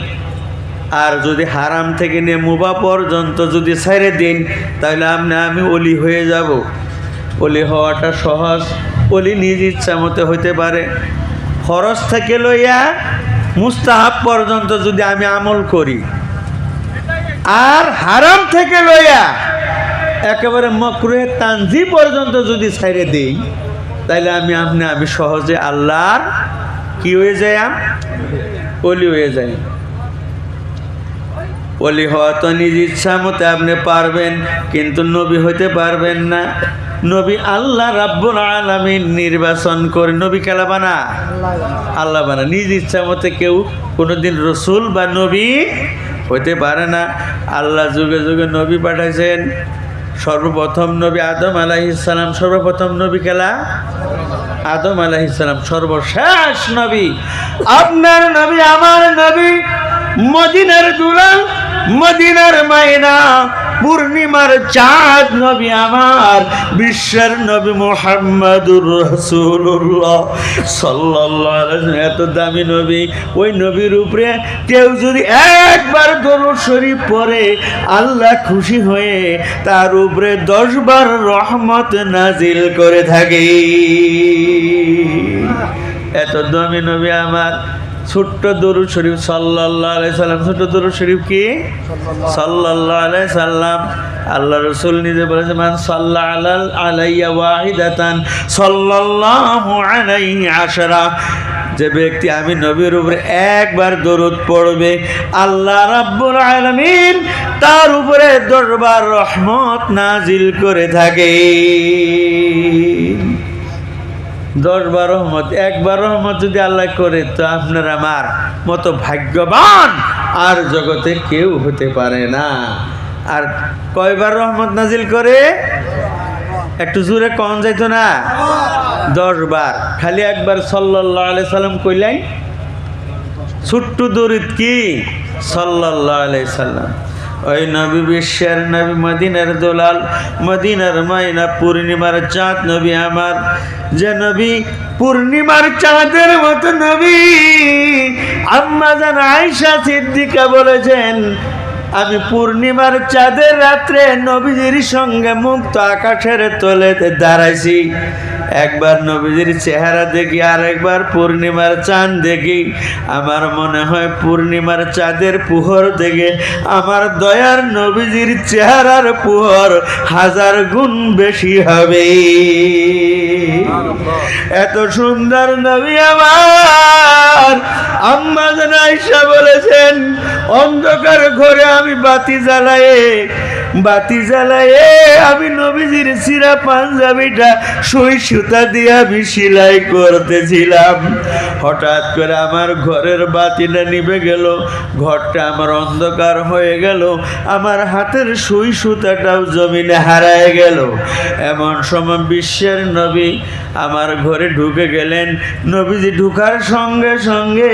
আর যদি হারাম থেকে নিয়ে মুবাহ পর্যন্ত যদি ছেড়ে দিন, তাহলে আমি ওলি হয়ে যাব। ওলি হওয়াটা সহজ। ওলি নিজ ইচ্ছা মতে হইতে পারে। ফরজ থেকে লইয়া মুস্তাহাব পর্যন্ত যদি আমি আমল করি, আর হারাম থেকে লইয়া একেবারে মাকরুহে তানজি পর্যন্ত যদি ছেড়ে দেই, তাহলে আমি সহজে আল্লাহর কি হয়ে যাই? ওলি হয়ে যাই। ওলি হওয়া তো নিজ ইচ্ছা মতে আপনি পারবেন, কিন্তু নবী হইতে পারবেন না। নবী আল্লাহ রাব্বুল আলামিন নির্বাচন করে। নবী কালা বানা? আল্লাহ বানা। নিজ ইচ্ছা মতে কেউ কোনোদিন রসুল বা নবী হইতে পারে না। আল্লাহ যুগে যুগে নবী পাঠাইছেন। সর্বপ্রথম নবী আদম আলাইহিস সালাম, সর্বপ্রথম নবী কালা? আদম আলাইহিস সালাম সর্বশেষ নবী। আপনার নবী, আমার নবী, মদিনার দুলাল, মদিনার মাইনা, পূর্ণিমার চাঁদ নবী আমার, বিশ্বের নবী মুহাম্মাদুর রাসূলুল্লাহ সাল্লাল্লাহু আলাইহি ওয়াসাল্লাম। এত দামি নবী, ওই নবীর উপরে কেউ যদি একবার দরুদ শরীফ পড়ে, আল্লাহ খুশি হয়ে তার উপরে 10 বার রহমত নাজিল করে থাকে। এত দামি নবী আমার। ছোট্ট দরুদ শরীফ সাল্লাল্লাহু আলাইহি সাল্লাম। ছোট্ট দরুদ শরীফ কি? সাল্লাল্লাহু আলাইহি সাল্লাম। আল্লাহ রাসূল নিজে বলেছেন, মান সাল্লা আলাইয়া ওয়াহিদাতান সাল্লাল্লাহু আলাইহি আশরা। যে ব্যক্তি আমি নবীর উপরে একবার দরুদ পড়বে, আল্লাহ রাব্বুল আলামিন তার উপরে 10 বার রহমত নাজিল করে থাকে। 10 বার রহমত। একবার রহমত যদি আল্লাহ করে, তো আপনার আমার মতো ভাগ্যবান আর জগতে কেউ হতে পারে না। আর কয়বার রহমত নাজিল করে? একটু জোরে কন যাইতো না? 10 বার। খালি একবার সাল্লাল্লাহু আলাইহি সাল্লাম কইলাই, ছোট্ট দরুদ কি সাল্লাল্লাহু আলাইহি সাল্লাম। ওই নবী বিশ্বের নবী, মদিনার দোলাল, মদিনার মাইনা, পূর্ণিমার চাঁদ নবী আমার, যে নবী পূর্ণিমার চাঁদের মতো নবী। আম্মা জান আয়েশা সিদ্দিকা বলেছেন, আমি পূর্ণিমার চাঁদের রাত্রে নবীজির সঙ্গে মুক্ত আকাশের তলেতে দাঁড়াইছি। একবার নবীজির চেহারা দেখি, আর একবার পূর্ণিমার চাঁদ দেখি। আমার মনে হয় পূর্ণিমার চাঁদের পুহর দেখে আমার দয়ার নবীজির চেহারার পুহর 1000 গুণ বেশি হবে। এত সুন্দর নবী আমার। আম্মা জান আয়েশা বলেছেন, অন্ধকার ঘরে আমি বাতি জ্বালায়ে আমি নবীজির চিরা পাঞ্জাবিটা সুই সুতা দিয়ে আমি সেলাই করতেছিলাম। হঠাৎ করে আমার ঘরের বাতিটা নিভে গেল, ঘরটা আমার অন্ধকার হয়ে গেল, আমার হাতের সুই সুতাটাও জমিনে হারায় গেল। এমন সময় বিশ্বের নবী আমার ঘরে ঢুকে গেলেন। নবীজি ঢুকার সঙ্গে সঙ্গে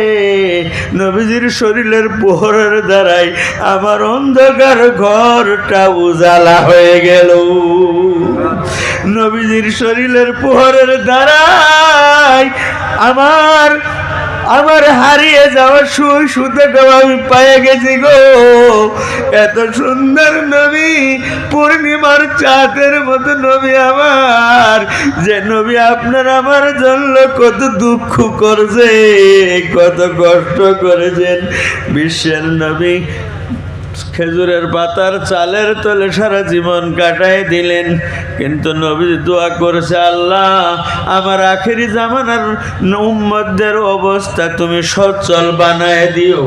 নবীজির শরীরের পোহরের দ্বারাই আমার অন্ধকার ঘরটা উজালা হয়ে গেল। নবীজির শরীরের পোহরের দ্বারাই আমার হারিয়ে যাওয়া সুই সুতাটাও আমি পেয়ে গেছি গো। এত সুন্দর নবী, পূর্ণিমার চাঁদের মতো নবী আমার, যে নবী আপনার আমার জন্য কত দুঃখ করছে, কত কষ্ট করেছেন। বিশ্বের নবী খেজুরের পাতার চালের তলে সারা জীবন কাটাই দিলেন, কিন্তু নবী দোয়া করেছে, আল্লাহ আমার আখেরি জামানার উম্মতদের অবস্থা তুমি সচ্ছল বানায় দিও।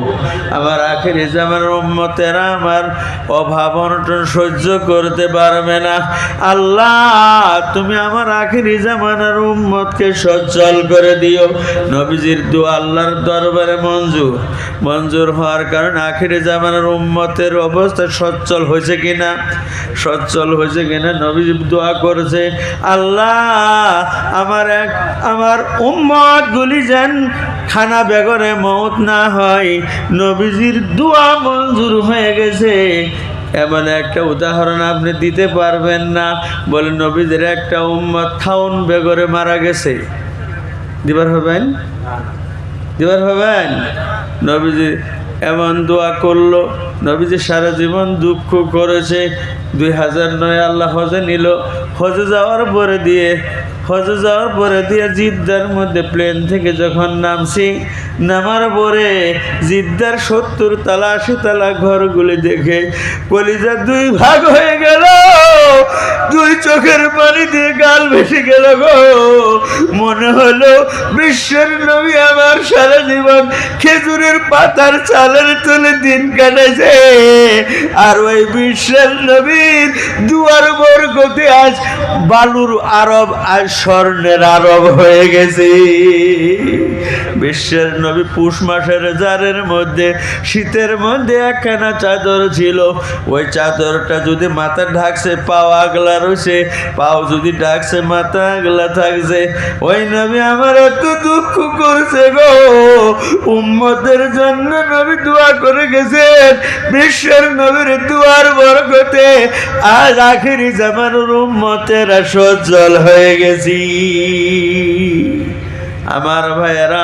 আমার আখেরি জামানার উম্মতেরা আমার অভাব অনটন সহ্য করতে পারবে না। আল্লাহ তুমি আমার আখেরি জামানার উম্মতকে সচ্ছল করে দিও। নবীজির দোয়া আল্লাহর দরবারে মঞ্জুর হওয়ার কারণে আখেরি জামানার উম্মতের অবস্থা সচ্ছল হয়েছে কিনা নবীজি দোয়া করেছে, আল্লাহ আমার উম্মত গুলি যেন খানা বেগরে মওত না হয়। নবীজির দোয়া মঞ্জুর হয়ে গেছে। এমন একটা উদাহরণ আপনি দিতে পারবেন না? বলে নবীজির একটা উম্মত খাউন বেগরে মারা গেছে, দিবার হবেন? নবীজি এমন দোয়া করলো। নবীজি সারা জীবন দুঃখ করেছে। 2009 আল্লাহ হজে নিল। হজে যাওয়ার পরে দিয়ে জিদ্দার মধ্যে প্লেন থেকে যখন নামার পরে জিদ্দার 70 তালা 80 তালা ঘরগুলি দেখে কলিজা 2 ভাগ হয়ে গেল। 2 চোখের পানি দিয়ে গাল ভেসে গেল গো। মনে হলো বিশ্বের নবী আমার সারা জীবন খেজুরের পাতার চালের তলে দিন কাটাইছে, আর ওই বিশ্বের নবীর দুয়ার বরকতে আজ বালুর আরব আজ স্বর্ণের আরব হয়ে গেছে। বিশ্বের নবী পুষ মাসের জারের মধ্যে শীতের মধ্যে একখানা চাদর ছিল। ওই চাদরটা যদি মাথা ঢাকছে পাও আগলা রয়েছে, পাও যদি ঢাকছে মাথা আগলা থাকছে। ওই নবী আমার এত দুঃখ করছে গো। উম্মতের জন্য নবী দোয়া করে গেছেন। বিশ্বের নবীর দুয়ার বরকতে আজ আখেরি জামানের উম্মতেরা সচ্ছল হয়ে গেছি। আমার ভাইয়েরা,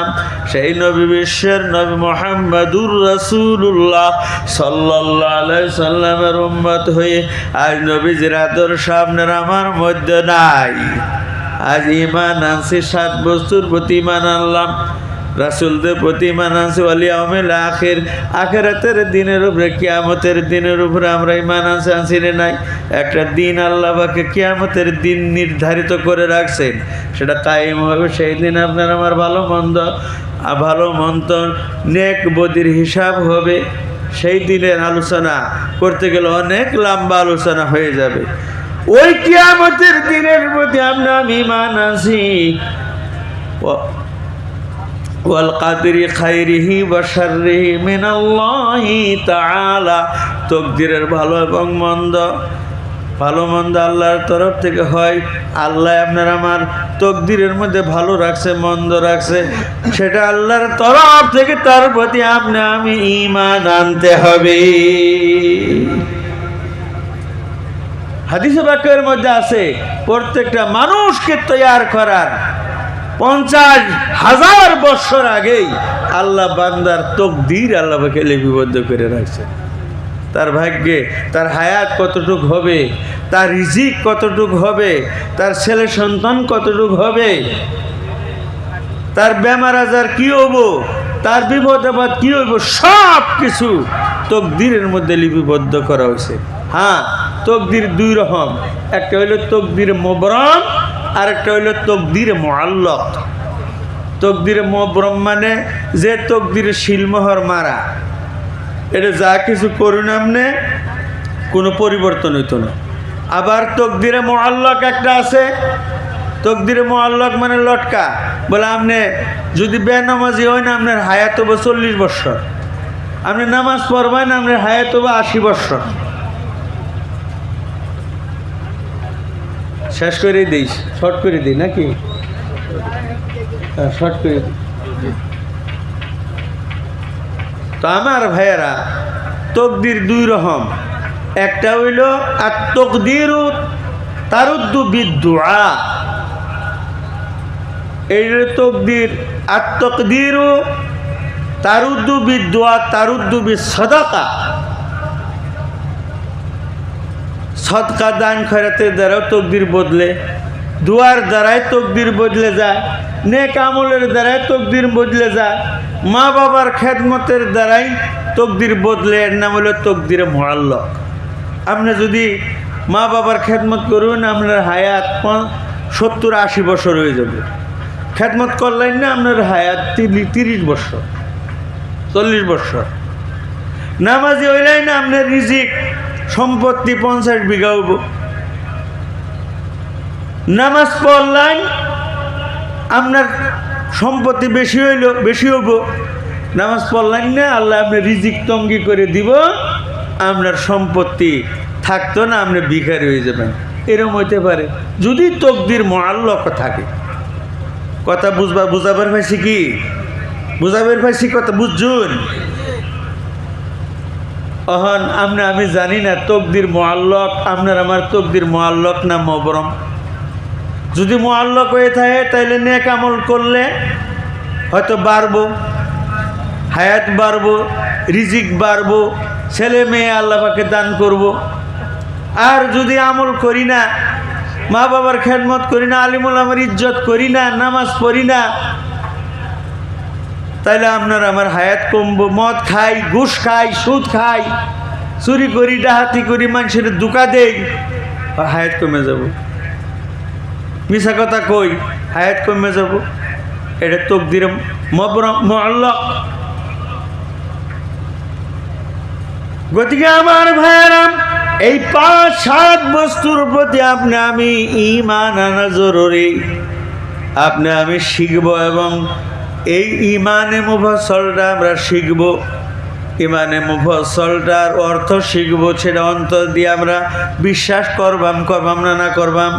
সেই নবী বিশ্বের নবী মুহাম্মদুর রাসূলুল্লাহ সাল্লাল্লাহু আলাইহি সাল্লামের উম্মত হয়ে আজ নবীজির আদর্শ আপনার আমার মধ্যে নাই। আজ ঈমান আনছি, 7 বস্তুর প্রতি ঈমান আনলাম, রাসূলদের প্রতি ঈমান আনছি, ওয়াল ইয়াউমিল আখির, আখিরাতের দিনের উপরে, কিয়ামতের দিনের উপরে আমরা ঈমান আনছি নাই? একটা দিন আল্লাহ পাক কিয়ামতের দিন নির্ধারিত করে রাখছেন, সেটা কায়েম হবে। সেই দিন আপনার আমার ভালো মন্দ নেক বদির হিসাব হবে। সেই দিনের আলোচনা করতে গেলে অনেক লম্বা আলোচনা হয়ে যাবে। ওই কিয়ামতের দিনের প্রতি আমরা ঈমান আনছি। ওয়াল কাদরি খাইরিহি ওয়া শাররিহি মিনাল্লাহি তাআলা, তাকদীরের ভালো এবং মন্দ ভালো মন্দ আল্লাহর তরফ থেকে হয়। আল্লাহ আপনার আমার তকদিরের মধ্যে ভালো রাখছে, মন্দ রাখছে, সেটা আল্লাহর তরফ থেকে তার প্রতি আপনি আমি ঈমান আনতে হবে। হাদিসে বাক্যের মধ্যে আছে প্রত্যেকটা মানুষকে তৈয়ার করার 50,000 বছর আগেই আল্লাহ বান্দার তকদির আল্লাহকে লিপিবদ্ধ করে রাখছে। তার ভাগ্যে তার হায়াত কতটুক হবে, তার রিজিক কতটুক হবে, তার ছেলে সন্তান কতটুক হবে, তার বেমার আজার কি হবো, তার বিপদ আপদ কি হইব, সব কিছু তকদিরের মধ্যে লিপিবদ্ধ করা হয়েছে। হ্যাঁ, তকদির দুই রকম, একটা হইল তকদির মুবরম আর একটা হইল তকদির মুআল্লাক। তকদির মুবরম মানে যে তকদির শিলমোহর মারা, এটা যা কিছু করুন আপনি কোনো পরিবর্তন হইতো না। আবার তকদিরে মুআল্লাক একটা আছে, তকদিরে মুআল্লাক মানে লটকা, বলে আপনি যদি বেনামাজি হয় না আপনার হায়াত হবে 40 বছর, আপনি নামাজ পড়বেন না আপনার হায়াত হবে 80 বছর। শেষ করে দিই, শর্ট করে দিই নাকি? শর্ট করে দিই। তো আমার ভাইয়েরা, তকদির দুই রকম, একটা হইল আর তকদিরু তারুদ্দু বিদ্দুআ, এই তকদির আর তকদিরু তারুদ্দু বিদ্দুআ তারুদ্দু বিসসাদাকা। সদকা দান খয়রাতের দ্বারাও তকদির বদলে, দুয়ার দ্বারাই তকদির বদলে যায়, নেক আমলের দ্বারাই তকদির বদলে যায়, মা বাবার খেদমতের দ্বারাই তকদির বদলে। এর নাম হলো তকদিরে মুআল্লাক। আপনি যদি মা বাবার খেদমত করুন, আপনার হায়াত 70-80 বছর হয়ে যাবে। খেদমত করলেন না, আপনার হায়াত 30 বছর 40 বছর। নামাজি হইলেন না, আপনার রিজিক সম্পত্তি 50 বিঘা হইব। নামাজ পড়লেন, আপনার সম্পত্তি বেশি হইল, বেশি হইব। নামাজ পড়লেন না, আল্লাহ আপনি রিজিক তঙ্গি করে দিব, আপনার সম্পত্তি থাকতো না, আপনি ভিখারি হয়ে যাবেন। এরকম হইতে পারে যদি তকদির মুআল্লাক থাকে। কথা বুঝাবার পাইছি কি? বুঝাবার পাইছি কথা বুঝছুন? অহন আমি জানি না তকদির মুআল্লাক আপনার আমার তকদির মুআল্লাক না মুবরম। যদি মুআল্লাক হয়ে থাকে তাইলে নেক আমল করলে হয়তো বাড়বো, হায়াত বাড়বো, রিজিক বাড়বো, ছেলে মেয়ে আল্লাহ পাকে দান করব। আর যদি আমল করি না, মা বাবার খেদমত করি না, আলিমুল আমার ইজ্জত করি না, নামাজ পড়ি না, তাইলে আপনার আমার হায়াত কমবো। মদ খাই, ঘুষ খাই, সুদ খাই, চুরি করি, ডাহাতি করি, মানুষের ধোঁকা দেই, হায়াত কমে যাব। মিছা কথা কই, হায়াত কমে যাব। এটা তকদিরে মুআল্লাক। গতিকে আমার ভাইয়েরা, এই 5-7 বস্তুর প্রতি আপনি আমি ঈমান আনা জরুরি। আপনি আমি শিখব এবং এই ঈমানে মুফাসসলটা আমরা শিখব। ঈমানে মুফাসসলটার অর্থ শিখব, সেটা অন্তর দিয়ে আমরা বিশ্বাস করবাম না করবাম?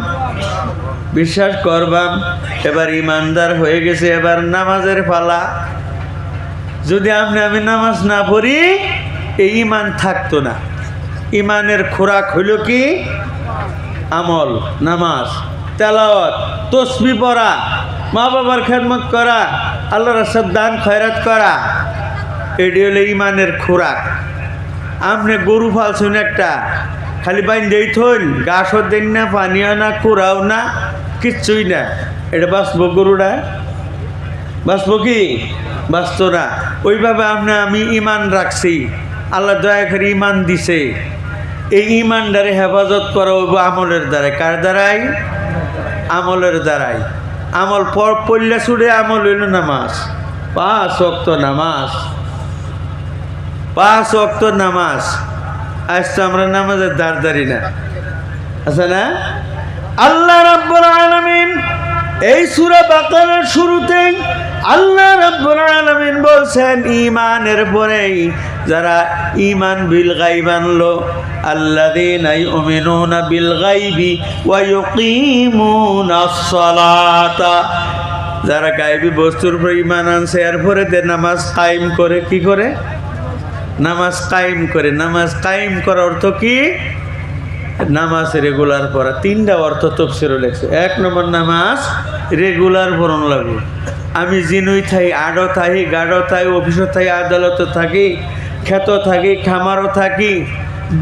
বিশ্বাস করবাম। এবার ঈমানদার হয়ে গেছে, এবার নামাজের পালা। যদি আমি নামাজ না পড়ি, এই ঈমান থাকতো না। ঈমানের খোরাক হইল কি? আমল, নামাজ, তেলাওয়াত, তাসবিহ পড়া, মা বাবার খেদমত করা, আল্লাহর রাস্তায় দান খয়রাত করা, এটি হলো ঈমানের খোরাক। আপনি গরু ফালছেন একটা, খালি বাইন্দেই থইন, ঘাসও দেন না, পানিও না, কুড়াও না, কিচ্ছুই না, এটা বাঁচবো? গরুটা বাঁচবো কি? বাঁচত না। ওইভাবে আমি ঈমান রাখছি, আল্লাহ দয়া করে ঈমান দিছে। এই ঈমানটারে হেফাজত করা হইব আমলের দ্বারাই। কার দ্বারাই? আমলের দ্বারাই। আমল পড়লে ছুড়ে আমল হইল নামাজ। 5 ওয়াক্ত নামাজ, 5 ওয়াক্ত নামাজ। আজ তো আমরা নামাজের দাঁড়ি না, আছে না? আল্লাহ রাব্বুল আলামিন এই সূরা বাকারার শুরুতেই আল্লাহ রাব্বুল আলামিন বলছেন ঈমানের পরেই যারা ঈমান বিল গায়ব আনলো, আল্লাযীনা ইউমিনুনা বিল গায়বি ওয়া ইউকিমুনাস সালাতা, যারা গায়বী বস্তুর উপর ঈমান আনছে এরপরে নামাজ কায়েম করে। কি করে? নামাজ কায়েম করে। নামাজ কায়েম করার অর্থ কি? নামাজ রেগুলার পড়া। তিনটা অর্থ তাফসীরে লেখছে। এক নম্বর, নামাজ রেগুলার পড়ন লাগবে। আমি জিনুই থাই, আড়ো থাকি, গাঢ় থাই, অফিসও থাকি, আদালত থাকি, ক্ষেত থাকি, খামারও থাকি,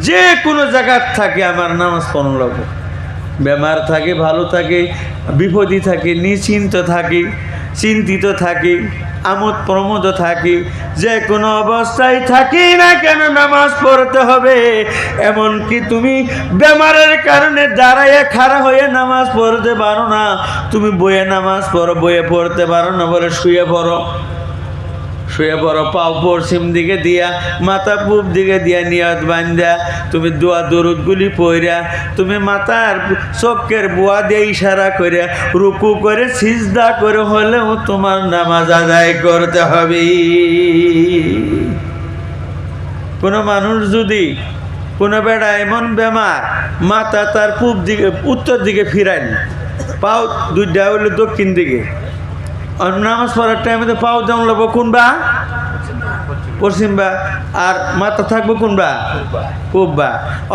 যে কোনো জায়গার থাকি আমার নামাজ পড়ন লাগবে। বেমার থাকি, ভালো থাকি, বিপদী থাকি, নিশ্চিন্ত থাকি, চিন্তিত থাকি, আমোদ প্রমোদ থাকি, যে কোনো অবস্থায় থাকি না কেন নামাজ পড়তে হবে। এমনকি তুমি বেমারের কারণে দাঁড়াইয়া খাড়া হয়ে নামাজ পড়তে পারো না, তুমি বইয়ে নামাজ পড়ো, বইয়ে পড়তে পারো না বলে শুয়ে পড়ো। শুয়ে পড়ো, পাও পশ্চিম দিকে দিয়া, মাথা পূব দিকে দিয়া, নিয়ত বান্ধা তুমি দোয়া দরুদগুলি পড়া, তুমি মাথার চোখের বুয়া দিয়ে ইশারা করে রুকু করে সিজদা করে হলেও তোমার নামাজ আদায় করতে হবে। কোনো মানুষ যদি, কোনো বেড়া এমন বেমার, মাথা তার পূব দিকে, উত্তর দিকে ফিরাইন, পাও দুইটা হইলে দক্ষিণ দিকে, নামাজ পড়ার টাইমে তো পাও যেমন লাগবো কোনবা? পশ্চিম বা, আর মাথা থাকবো কোনবা? পূব বা।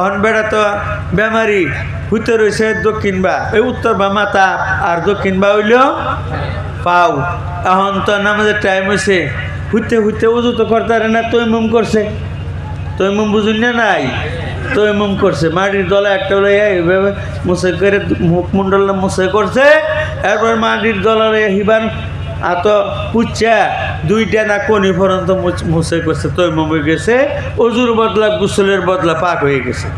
অন বেড়া তো বেমারি হইতে রয়েছে দক্ষিণ বা, এই উত্তর বা মাথা, আর দক্ষিণ বা হইল পাও। এখন তো নামাজের টাইম হয়েছে, হইতে হইতে উজু তো করতে পারে না, তৈমুম করছে। তৈমুম বুঝুন না? নাই, তৈমুম করছে। মাটির দলা একটা এইভাবে মুছে করে মুখমণ্ডল মুছে করছে, এরপর মাটির দলারে হিবান আত পুচ্ছা দুইটা না কোনি পর্যন্ত মুছে করছে, তৈমুম হয়ে গেছে, অজুর বদলা গোসলের বদলা পাক হয়ে গেছে।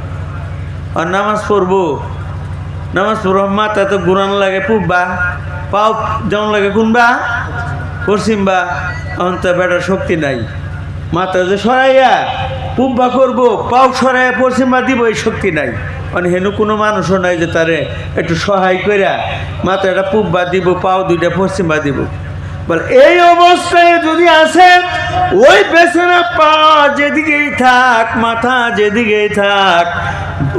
আর নামাজ পড়বো, নামাজ পড়ব, মাথা তো ঘুরানো লাগে পূবা, পাও যেমন লাগে কোনবা? পশ্চিম বা। এখন তো বেটার শক্তি নাই, মাথা যে সরাইয়া পূবা করবো, পাও সরাইয়া পশ্চিম বা দিব, এই শক্তি নাই। মানে হেনু কোনো মানুষও নাই যে তারে একটু সহায় কইরা মাথাটা পূবা দিব, পাও দুইটা পশ্চিম বা দিব। বলে এই অবস্থায় যদি আসে, ওই পেছনে পা যেদিকেই থাক, মাথা যেদিকেই থাক,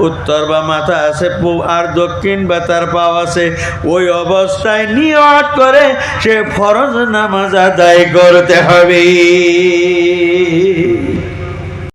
উত্তর বা মাথা আছে, আর দক্ষিণ বা তার পাও আছে, ওই অবস্থায় নিয়ত করে সে ফরজ নামাজ আদায় করতে হবে।